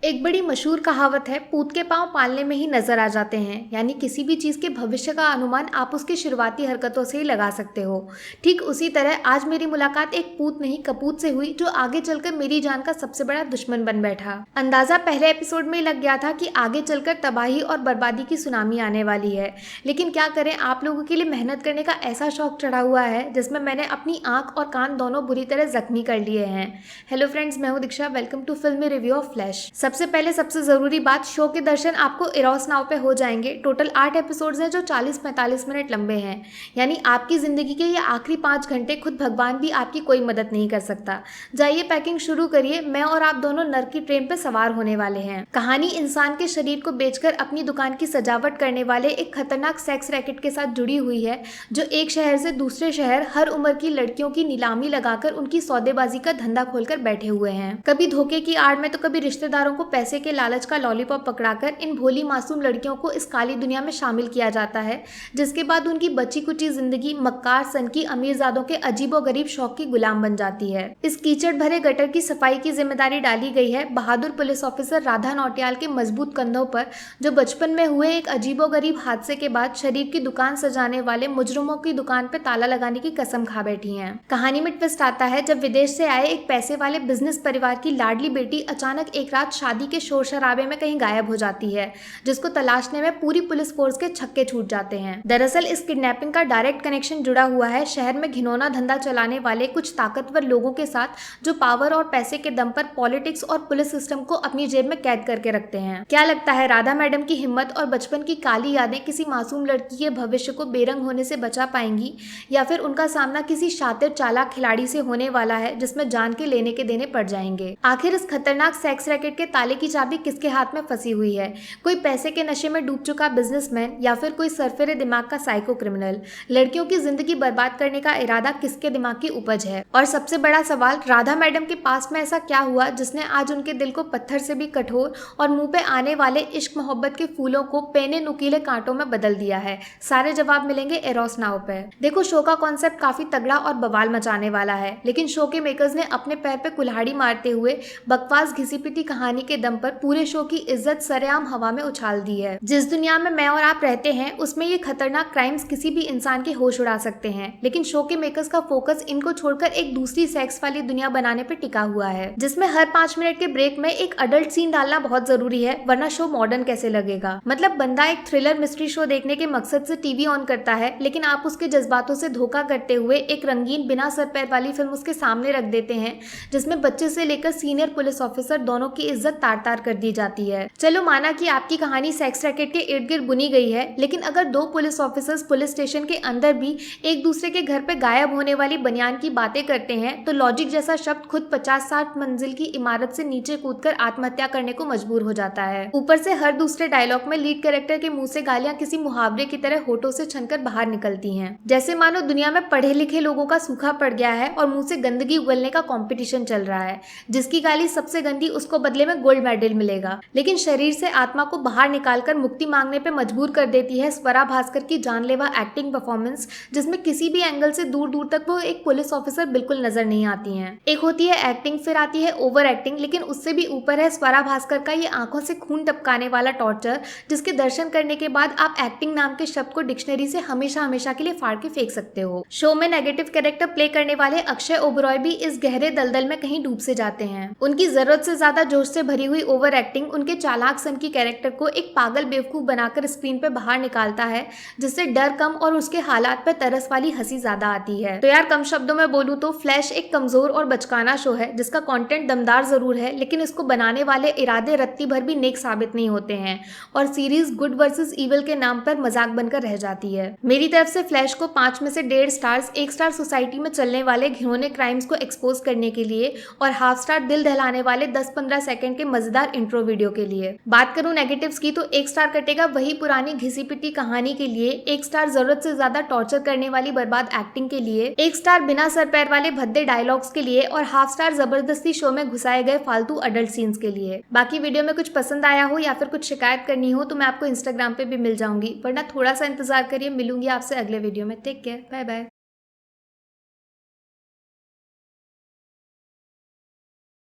एक बड़ी मशहूर कहावत है, पूत के पांव पालने में ही नजर आ जाते हैं। यानी किसी भी चीज के भविष्य का अनुमान आप उसकी शुरुआती हरकतों से ही लगा सकते हो। ठीक उसी तरह आज मेरी मुलाकात एक पूत नहीं कपूत से हुई, जो आगे चलकर मेरी जान का सबसे बड़ा दुश्मन बन बैठा। अंदाजा पहले एपिसोड में ही लग गया था कि आगे चलकर तबाही और बर्बादी की सुनामी आने वाली है। लेकिन क्या करें, आप लोगों के लिए मेहनत करने का ऐसा शौक चढ़ा हुआ है जिसमें मैंने अपनी आंख और कान दोनों बुरी तरह जख्मी कर लिए हैं। हेलो फ्रेंड्स, मैं हूं दीक्षा। वेलकम टू फिल्मी रिव्यू ऑफ फ्लैश। सबसे पहले सबसे जरूरी बात, शो के दर्शन आपको इरोस नाउ पे हो जाएंगे। टोटल 8 एपिसोड्स हैं जो 40-45 मिनट लंबे हैं। यानी आपकी जिंदगी के ये आखिरी 5 घंटे खुद भगवान भी आपकी कोई मदद नहीं कर सकता। जाइए पैकिंग शुरू करिए, मैं और आप दोनों नर्क की ट्रेन पे सवार होने वाले हैं। कहानी इंसान के शरीर को बेचकर अपनी दुकान की सजावट करने वाले एक खतरनाक सेक्स रैकेट के साथ जुड़ी हुई है, जो एक शहर से दूसरे शहर हर उम्र की लड़कियों की नीलामी लगाकर उनकी सौदेबाजी का धंधा खोलकर बैठे हुए हैं। कभी धोखे की आड़ में तो कभी रिश्तेदारों को पैसे के लालच का लॉलीपॉप पकड़ाकर इन भोली मासूम लड़कियों को इस काली दुनिया में शामिल किया जाता है, जिसके बाद उनकी बची कुची जिंदगी मक्कार सनकी अमीरजादों के अजीबोगरीब शौक की गुलाम बन जाती है। इस कीचड़ भरे गटर की सफाई की जिम्मेदारी डाली गई है बहादुर पुलिस ऑफिसर राधा नौटियाल के मजबूत कंधों पर, जो बचपन में हुए एक अजीबोगरीब हादसे के बाद शरीफ की दुकान सजाने वाले मुजरिमों की दुकान पर ताला लगाने की कसम खा बैठी हैं। कहानी में ट्विस्ट आता है जब विदेश से आए एक पैसे वाले बिजनेस परिवार की लाडली बेटी अचानक एक रात शादी के शोर शराबे में कहीं गायब हो जाती है, जिसको तलाशने में पूरी पुलिस फोर्स के छक्के छूट जाते हैं। दरअसल इस किडनैपिंग का डायरेक्ट कनेक्शन जुड़ा हुआ है शहर में घिनौना धंधा चलाने वाले कुछ ताकतवर लोगों के साथ, जो पावर और पैसे के दम पर पॉलिटिक्स और पुलिस सिस्टम को अपनी जेब में कैद करके रखते हैं। क्या लगता है, राधा मैडम की हिम्मत और बचपन की काली यादें किसी मासूम लड़की के भविष्य को बेरंग होने से बचा पाएंगी, या फिर उनका सामना किसी शातिर चालाक खिलाड़ी से होने वाला है जिसमें जान के लेने के देने पड़ जाएंगे? आखिर इस खतरनाक सेक्स रैकेट के ताले की चाबी किसके हाथ में फंसी हुई है? कोई पैसे के नशे में डूब चुका बिजनेसमैन, या फिर कोई सरफेरे दिमाग का साइको क्रिमिनल? लड़कियों की जिंदगी बर्बाद करने का इरादा किसके दिमाग की उपज है? और सबसे बड़ा सवाल, राधा मैडम के पास में ऐसा क्या हुआ जिसने आज उनके दिल को पत्थर से भी कठोर और मुंह पे आने वाले इश्क मोहब्बत के फूलों को पेने नुकीले कांटों में बदल दिया है? सारे जवाब मिलेंगे एरोस नाउ पे। देखो, शो का कॉन्सेप्ट काफी तगड़ा और बवाल मचाने वाला है, लेकिन शो के मेकर्स ने अपने पैर पे कुल्हाड़ी मारते हुए बकवास घिसी पिटी कहानी के दम पर पूरे शो की इज्जत सरेआम हवा में उछाल दी है। जिस दुनिया में मैं और आप रहते हैं उसमें ये खतरनाक क्राइम्स किसी भी इंसान के होश उड़ा सकते हैं, लेकिन शो के मेकर्स का फोकस इनको छोड़कर एक दूसरी सेक्स वाली दुनिया बनाने पर टिका हुआ है, जिसमें हर 5 मिनट के ब्रेक में एक अडल्ट सीन डालना बहुत जरूरी है, वरना शो मॉडर्न कैसे लगेगा। मतलब बंदा एक थ्रिलर मिस्ट्री शो देखने के मकसद से टीवी ऑन करता है, लेकिन आप उसके जज्बातों से धोखा करते हुए एक रंगीन बिना सर पैर वाली फिल्म उसके सामने रख देते हैं, जिसमें बच्चे से लेकर सीनियर पुलिस ऑफिसर दोनों की इज्जत तार तार कर दी जाती है। चलो माना कि आपकी कहानी सेक्स रैकेट के इर्द गिर्द बुनी गई है, लेकिन अगर 2 पुलिस ऑफिसर्स पुलिस स्टेशन के अंदर भी एक दूसरे के घर पे गायब होने वाली बनियान की बातें करते हैं, तो लॉजिक जैसा शब्द खुद 50-60 मंजिल की इमारत से नीचे कूदकर आत्महत्या करने को मजबूर हो जाता है। ऊपर से हर दूसरे डायलॉग में लीड कैरेक्टर के मुंह से गालियां किसी मुहावरे की तरह होठों से छनकर बाहर निकलती हैं, जैसे मानो दुनिया में पढ़े लिखे लोगों का सूखा पड़ गया है और मुंह से गंदगी उगलने का कॉम्पिटिशन चल रहा है। जिसकी गाली सबसे गंदी, उसको बदले में गोल्ड मेडल मिलेगा। लेकिन शरीर से आत्मा को बाहर निकालकर मुक्ति मांगने पे मजबूर कर देती है स्वरा भास्कर की जानलेवा एक्टिंग परफॉर्मेंस, जिसमें किसी भी एंगल से दूर दूर तक वो एक पुलिस ऑफिसर बिल्कुल नजर नहीं आती हैं। एक होती है एक्टिंग, फिर आती है ओवर एक्टिंग, लेकिन उससे भी ऊपर है स्वरा भास्कर का ये आंखों से खून टपकाने वाला टॉर्चर, जिसके दर्शन करने के बाद आप एक्टिंग नाम के शब्द को डिक्शनरी से हमेशा हमेशा के लिए फाड़ के फेंक सकते हो। शो में नेगेटिव कैरेक्टर प्ले करने वाले अक्षय ओबरॉय भी इस गहरे दलदल में कहीं डूब से जाते हैं। उनकी जरूरत से ज्यादा जोश से भरी हुई ओवर एक्टिंग उनके चालाक सन की कैरेक्टर को एक पागल बेवकूफ बनाकर स्क्रीन पे बाहर निकालता है, जिससे डर कम और उसके हालात पे तरस वाली हंसी ज्यादा आती है। तो यार, कम शब्दों में बोलूं तो फ्लैश एक कमजोर और बचकाना शो है, जिसका कंटेंट दमदार जरूर है, लेकिन इसको बनाने वाले इरादे रत्ती भर भी नेक साबित नहीं होते हैं, और सीरीज गुड वर्सेस इविल के नाम पर मजाक बनकर रह जाती है। मेरी तरफ से फ्लैश को 5 में से 1.5 स्टार्स, 1 स्टार सोसाइटी में चलने वाले घिनौने क्राइम्स को एक्सपोज करने के लिए, और हाफ स्टार दिल दहलाने वाले 10-15 सेकंड के मजेदार इंट्रो वीडियो के लिए। बात करूं नेगेटिव्स की, तो 1 स्टार कटेगा वही पुरानी घिसी पिटी कहानी के लिए, 1 स्टार जरूरत से ज्यादा टॉर्चर करने वाली बर्बाद एक्टिंग के लिए, 1 स्टार बिना सर पैर वाले भद्दे डायलॉग्स के लिए, और हाफ स्टार जबरदस्ती शो में घुसाए गए फालतू अडल्ट सीन्स के लिए। बाकी वीडियो में कुछ पसंद आया हो या फिर कुछ शिकायत करनी हो तो मैं आपको इंस्टाग्राम पे भी मिल जाऊंगी, वरना थोड़ा सा इंतजार करिए, मिलूंगी आपसे अगले वीडियो में। Take care, bye bye.